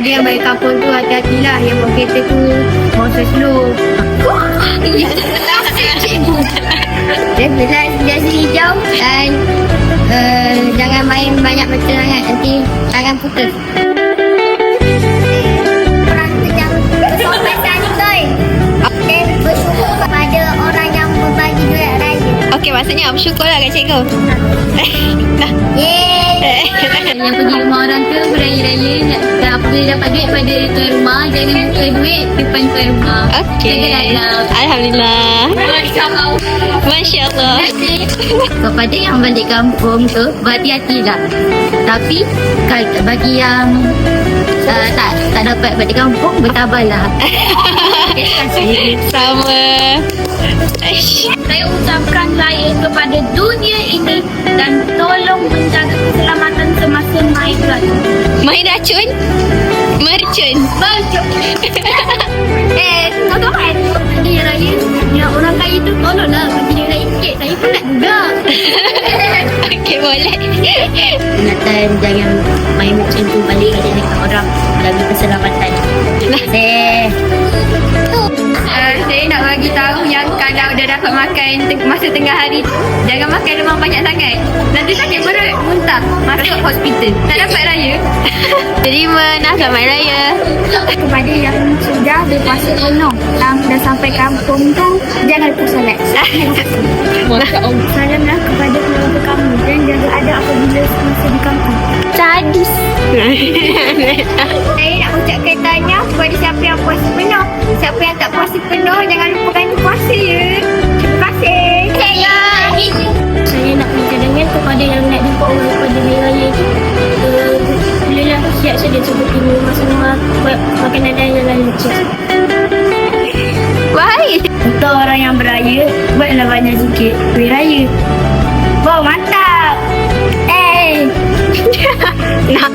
Kepada yang balik kampung tu, hati-hatilah. Yang bawa kereta tu bawa slow. Jelas hijau. Dan jangan main banyak betul sangat. Nanti tangan putus. Orang sedang sampai santai. Dan bersyukur kepada orang yang berbagi duit raya. Okey, maksudnya bersyukurlah kat cikgu. Yeay. Yang pergi rumah orang tu beraya-raya, apa dia dapat duit pada tuan rumah, jangan minta duit depan tuan rumah. Okey. Alhamdulillah. Masya Allah. Kepada yang balik kampung tu, berhati-hatilah. Tapi bagi yang tak dapat balik kampung, bertabahlah. Terima kasih. Sama. Saya ucapkan saya kepada dunia ini dan tolong menjaga keselamatan semasa main racun. Main racun? Mercun. Tolong kan? Dia raya, yang orang kaya tu tolonglah bagi dia raya sikit. Saya penat juga. Okey, boleh. Ingatan jangan main macam tu balik dengan orang bagi keselamatan. Saya nak bagi tahu yang kalau dah dapat makan masa tengah hari, jangan makan lemak banyak sangat. Nanti sakit perut, muntah, masuk hospital. Tak dapat raya. Terima nak selamat raya. Kepada yang sudah berpuasa penuh, yang dah sampai kampung tu, jangan lupa solat. Salamlah kepada keluarga kamu dan jaga adab apabila semasa di kampung. Sadis. Saya nak ucapkan tanya kepada siapa yang puasa penuh. Siapa yang tak puasa penuh, jangan lupakan puasa ya. Terima kasih. Saya nak minta dengan kepada yang nak jumpa orang pada hari raya tu. Bolehlah siap sedia seperti rumah buat makanan dan yang lain macam. Baik. Untuk orang yang beraya, buatlah banyak sikit kuih raya. Wow, mantap. Nak.